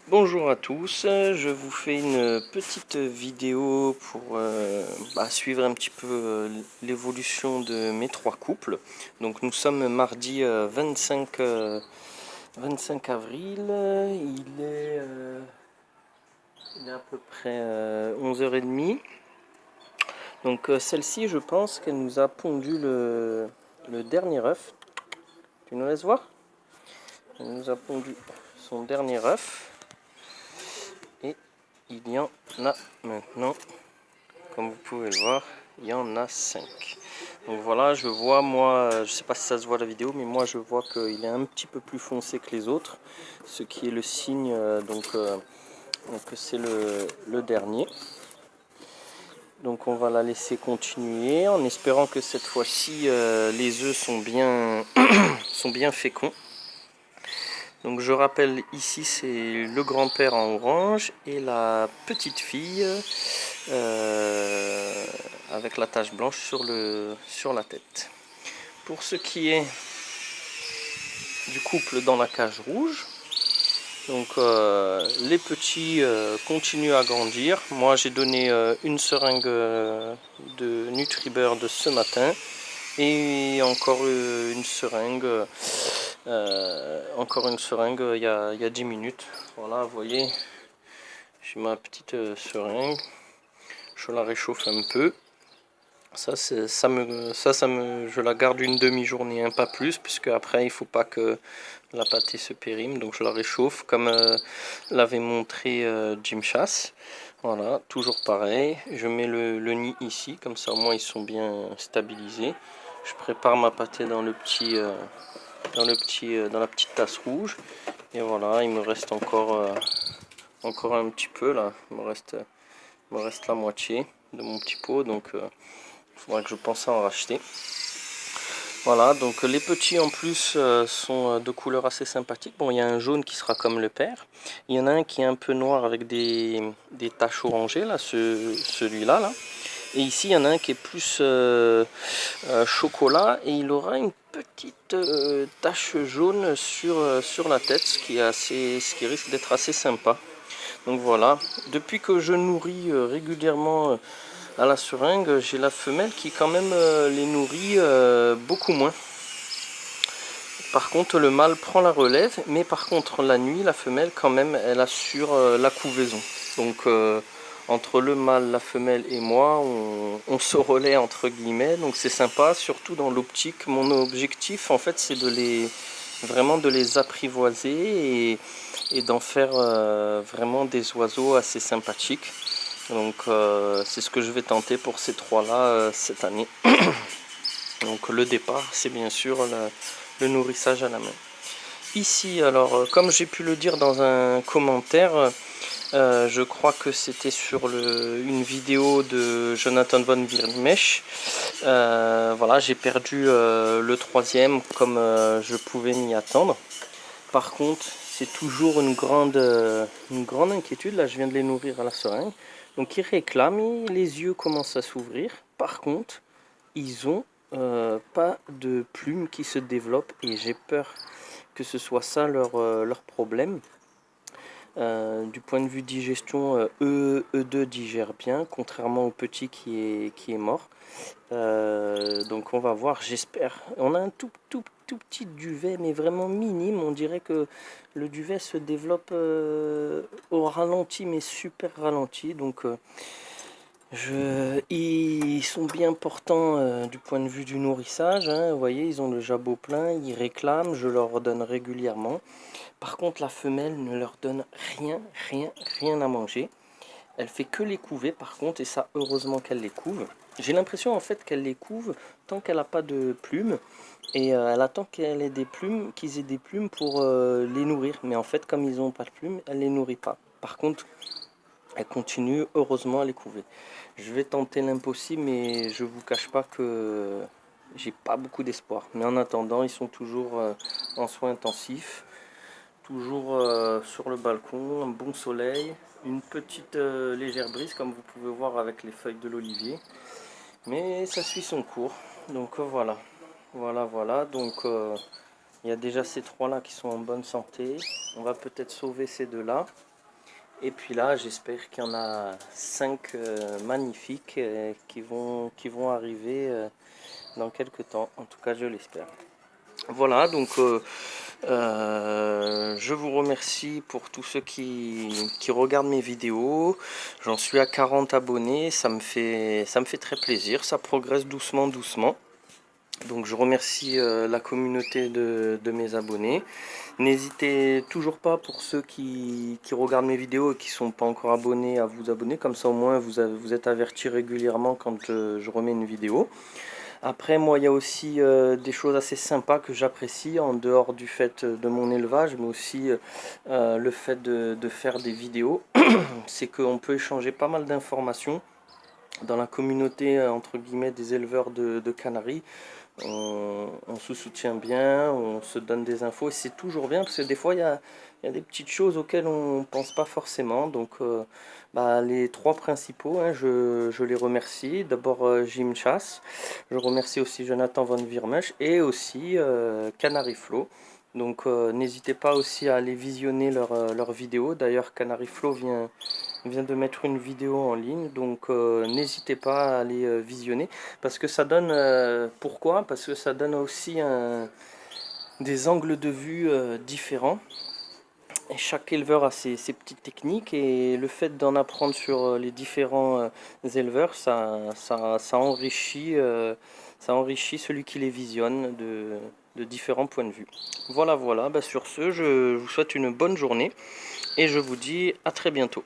Bonjour à tous, je vous fais une petite vidéo pour suivre un petit peu l'évolution de mes trois couples. Donc nous sommes mardi 25 avril, il est à peu près 11h30. Donc celle-ci, je pense qu'elle nous a pondu le dernier œuf. Tu nous laisses voir? Elle nous a pondu son dernier œuf. Et il y en a maintenant, comme vous pouvez le voir, il y en a 5. Donc voilà, je vois, moi, je sais pas si ça se voit la vidéo, mais moi je vois qu'il est un petit peu plus foncé que les autres, ce qui est le signe que c'est le dernier. Donc on va la laisser continuer en espérant que cette fois-ci les œufs sont sont bien féconds. Donc je rappelle, ici c'est le grand-père en orange et la petite fille avec la tache blanche sur la tête. Pour ce qui est du couple dans la cage rouge, donc les petits continuent à grandir. Moi j'ai donné une seringue de Nutribird ce matin et encore une seringue il y a 10 minutes. Voilà, vous voyez, j'ai ma petite seringue, je la réchauffe un peu. Je la garde une demi-journée, pas plus, puisque après il faut pas que la pâtée se périme, donc je la réchauffe comme l'avait montré Jim Chass. Voilà, toujours pareil. Je mets le nid ici, comme ça au moins ils sont bien stabilisés. Je prépare ma pâtée dans dans la petite tasse rouge. Et voilà, il me reste encore un petit peu là. Il me reste la moitié de mon petit pot, donc il faudra que je pense à en racheter. Voilà, donc les petits en plus sont de couleur assez sympathique. Bon, il y a un jaune qui sera comme le père. Il y en a un qui est un peu noir avec des taches orangées, là, celui-là. Là. Et ici, il y en a un qui est plus chocolat et il aura une petite tache jaune sur la tête, ce qui risque d'être assez sympa. Donc voilà, depuis que je nourris régulièrement à la seringue, j'ai la femelle qui quand même les nourrit beaucoup moins. Par contre, le mâle prend la relève, mais par contre, la nuit, la femelle, quand même, elle assure la couvaison. Donc, entre le mâle, la femelle et moi, on se relaie entre guillemets. Donc, c'est sympa, surtout dans l'optique. Mon objectif, en fait, c'est vraiment de les apprivoiser et d'en faire vraiment des oiseaux assez sympathiques. Donc, c'est ce que je vais tenter pour ces trois-là cette année. Donc, le départ, c'est bien sûr le nourrissage à la main. Ici, alors, comme j'ai pu le dire dans un commentaire, je crois que c'était sur une vidéo de Jonathan von Birnmesh. Voilà, j'ai perdu le troisième comme je pouvais m'y attendre. Par contre, c'est toujours une grande inquiétude. Là, je viens de les nourrir à la seringue. Donc, ils réclament, les yeux commencent à s'ouvrir. Par contre, ils ont pas de plumes qui se développent et j'ai peur que ce soit ça leur problème. Du point de vue digestion, eux2 digèrent bien, contrairement au petit qui est mort. Donc on va voir, j'espère. On a un tout petit duvet, mais vraiment minime. On dirait que le duvet se développe au ralenti, mais super ralenti. Donc ils sont bien portants du point de vue du nourrissage. Hein. Vous voyez, ils ont le jabot plein, ils réclament, je leur donne régulièrement. Par contre, la femelle ne leur donne rien à manger. Elle fait que les couver par contre, et ça, heureusement qu'elle les couve. J'ai l'impression en fait qu'elle les couve tant qu'elle n'a pas de plumes, et elle attend qu'ils aient des plumes pour les nourrir. Mais en fait, comme ils n'ont pas de plumes, elle les nourrit pas. Par contre, elle continue heureusement à les couver. Je vais tenter l'impossible, mais je vous cache pas que j'ai pas beaucoup d'espoir. Mais en attendant, ils sont toujours en soins intensifs, toujours sur le balcon, un bon soleil, une petite légère brise comme vous pouvez voir avec les feuilles de l'olivier. Mais ça suit son cours. Donc voilà. Voilà. Donc il y a déjà ces trois là qui sont en bonne santé. On va peut-être sauver ces deux là. Et puis là, j'espère qu'il y en a 5 magnifiques qui vont arriver dans quelques temps. En tout cas, je l'espère. Voilà, donc je vous remercie pour tous ceux qui regardent mes vidéos. J'en suis à 40 abonnés, ça me fait très plaisir, ça progresse doucement, doucement. Donc je remercie la communauté de mes abonnés. N'hésitez toujours pas pour ceux qui regardent mes vidéos et qui ne sont pas encore abonnés à vous abonner. Comme ça au moins vous êtes avertis régulièrement quand je remets une vidéo. Après moi il y a aussi des choses assez sympas que j'apprécie en dehors du fait de mon élevage. Mais aussi le fait de faire des vidéos. C'est qu'on peut échanger pas mal d'informations dans la communauté entre guillemets des éleveurs de Canaries. On se soutient bien, on se donne des infos et c'est toujours bien parce que des fois il y a des petites choses auxquelles on ne pense pas forcément. Donc les 3 principaux, hein, je les remercie. D'abord Jim Chass, je remercie aussi Jonathan Von Virmesch et aussi Canary Flow. Donc n'hésitez pas aussi à aller visionner leurs vidéos. D'ailleurs Canary Flow vient de mettre une vidéo en ligne, donc n'hésitez pas à aller visionner parce que ça donne pourquoi? Parce que ça donne aussi des angles de vue différents et chaque éleveur a ses petites techniques et le fait d'en apprendre sur les différents éleveurs ça enrichit celui qui les visionne de différents points de vue. Voilà, sur ce je vous souhaite une bonne journée et je vous dis à très bientôt.